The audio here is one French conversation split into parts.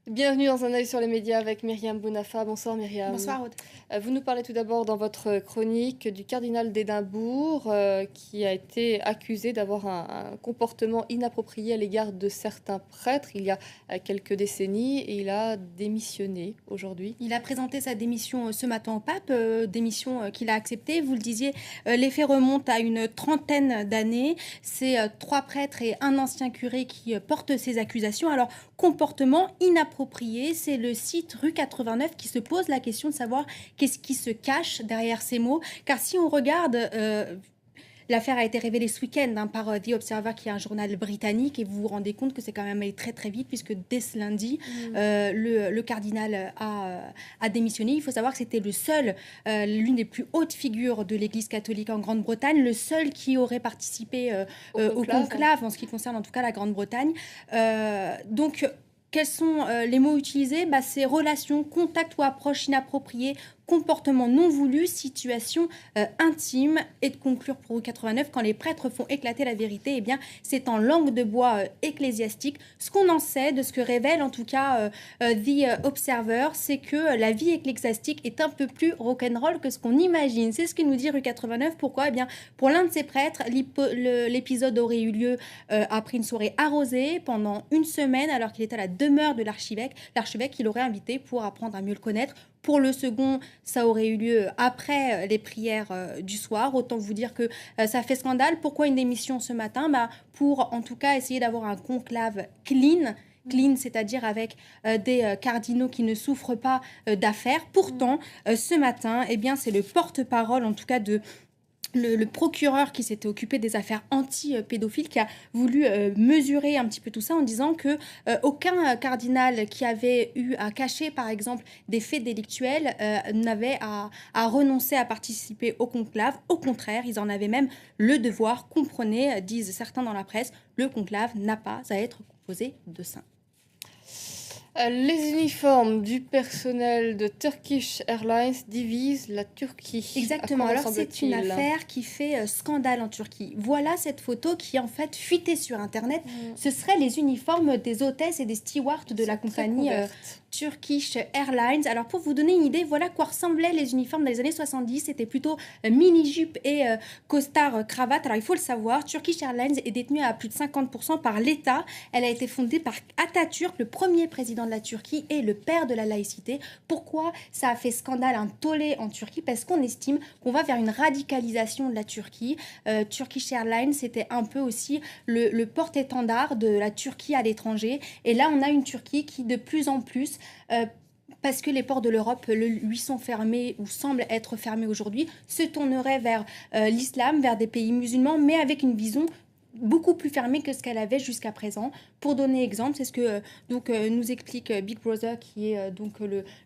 Bienvenue dans un œil sur les médias avec Myriam Bounafa. Bonsoir Myriam. Bonsoir Aude. Vous nous parlez tout d'abord dans votre chronique du cardinal d'Édimbourg qui a été accusé d'avoir un comportement inapproprié à l'égard de certains prêtres il y a quelques décennies et il a démissionné aujourd'hui. Il a présenté sa démission ce matin au pape, démission qu'il a acceptée. Vous le disiez, les faits remontent à une trentaine d'années. C'est 3 prêtres et un ancien curé qui portent ces accusations. Alors, comportement inapproprié, c'est le site Rue 89 qui se pose la question de savoir qu'est-ce qui se cache derrière ces mots. Car si on regarde... l'affaire a été révélée ce week-end par The Observer, qui est un journal britannique, et vous vous rendez compte que c'est quand même allé très très vite, puisque dès ce lundi, le cardinal a démissionné. Il faut savoir que c'était le seul, l'une des plus hautes figures de l'Église catholique en Grande-Bretagne, le seul qui aurait participé au conclave, en ce qui concerne en tout cas la Grande-Bretagne. Donc, quels sont les mots utilisés? C'est relations, contact ou approche inappropriée, comportement non voulu, situation intime. Et de conclure pour 89, quand les prêtres font éclater la vérité, eh bien, c'est en langue de bois ecclésiastique. Ce qu'on en sait, de ce que révèle en tout cas The Observer, c'est que la vie ecclésiastique est un peu plus rock'n'roll que ce qu'on imagine. C'est ce que nous dit Rue 89. Pourquoi? Eh bien, pour l'un de ses prêtres, l'épisode aurait eu lieu après une soirée arrosée pendant une semaine, alors qu'il était à la demeure de l'archevêque. L'archevêque qui l'aurait invité pour apprendre à mieux le connaître. Pour le second, ça aurait eu lieu après les prières du soir. Autant vous dire que ça fait scandale. Pourquoi une démission ce matin? Pour en tout cas essayer d'avoir un conclave clean, c'est-à-dire avec des cardinaux qui ne souffrent pas d'affaires. Pourtant, ce matin, eh bien, c'est le porte-parole, en tout cas de... Le procureur qui s'était occupé des affaires anti-pédophiles, qui a voulu mesurer un petit peu tout ça en disant que aucun cardinal qui avait eu à cacher, par exemple, des faits délictuels n'avait à renoncer à participer au conclave. Au contraire, ils en avaient même le devoir. Comprenez, disent certains dans la presse, le conclave n'a pas à être composé de saints. Les uniformes du personnel de Turkish Airlines divisent la Turquie. Exactement, alors c'est une affaire qui fait scandale en Turquie. Voilà cette photo qui est en fait fuitée sur Internet. Ce seraient les uniformes des hôtesses et des stewards de la compagnie Turkish Airlines. Alors pour vous donner une idée, voilà à quoi ressemblaient les uniformes dans les années 70. C'était plutôt mini-jupe et costard cravate. Alors il faut le savoir, Turkish Airlines est détenue à plus de 50% par l'État. Elle a été fondée par Atatürk, le premier président de la Turquie et le père de la laïcité. Pourquoi ça a fait scandale, un tollé en Turquie? Parce qu'on estime qu'on va vers une radicalisation de la Turquie. Turkish Airlines, c'était un peu aussi le porte-étendard de la Turquie à l'étranger. Et là, on a une Turquie qui, de plus en plus, parce que les ports de l'Europe lui sont fermés ou semblent être fermés aujourd'hui, se tournerait vers l'islam, vers des pays musulmans, mais avec une vision beaucoup plus fermée que ce qu'elle avait jusqu'à présent. Pour donner exemple, c'est ce que nous explique Big Brother, qui est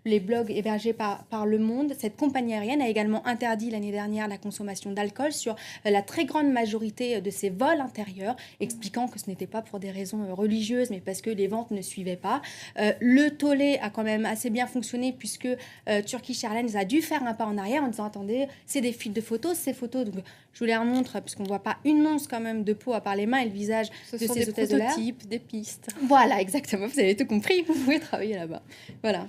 les blogs hébergés par Le Monde. Cette compagnie aérienne a également interdit l'année dernière la consommation d'alcool sur la très grande majorité de ses vols intérieurs, expliquant que ce n'était pas pour des raisons religieuses, mais parce que les ventes ne suivaient pas. Le tollé a quand même assez bien fonctionné, puisque Turkish Airlines a dû faire un pas en arrière en disant: attendez, c'est des fuites de photos, ces photos, donc je vous les remontre, puisqu'on ne voit pas une once quand même de peau à part les mains et le visage de ces hôtesses de l'air. Ce sont des prototypes, des pistes. Voilà, exactement, vous avez tout compris, vous pouvez travailler là-bas. Voilà.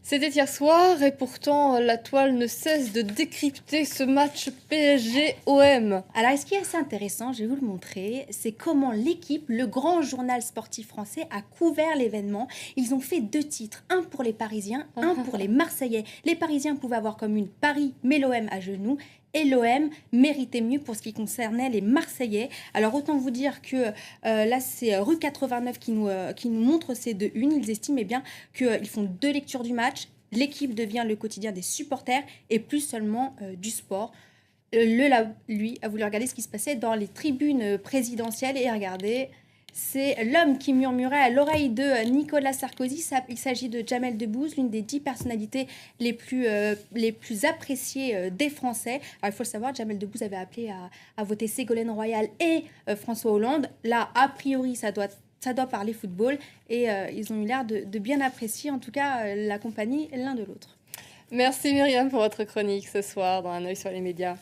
C'était hier soir et pourtant la toile ne cesse de décrypter ce match PSG-OM. Alors, ce qui est assez intéressant, je vais vous le montrer, c'est comment l'équipe, le grand journal sportif français, a couvert l'événement. Ils ont fait 2 titres, un pour les Parisiens, un pour les Marseillais. Les Parisiens pouvaient avoir comme une Paris, mais l'OM à genoux. Et l'OM méritait mieux pour ce qui concernait les Marseillais. Alors autant vous dire que là c'est Rue 89 qui nous montre ces 2 unes. Ils estiment bien qu'ils font 2 lectures du match. L'équipe devient le quotidien des supporters et plus seulement du sport. Lui a voulu regarder ce qui se passait dans les tribunes présidentielles et regardez... C'est l'homme qui murmurait à l'oreille de Nicolas Sarkozy. Il s'agit de Jamel Debbouze, l'une des 10 personnalités les plus appréciées des Français. Alors, il faut le savoir, Jamel Debbouze avait appelé à voter Ségolène Royal et François Hollande. Là, a priori, ça doit parler football. Et ils ont eu l'air de bien apprécier, en tout cas, la compagnie l'un de l'autre. Merci Myriam pour votre chronique ce soir dans Un œil sur les médias.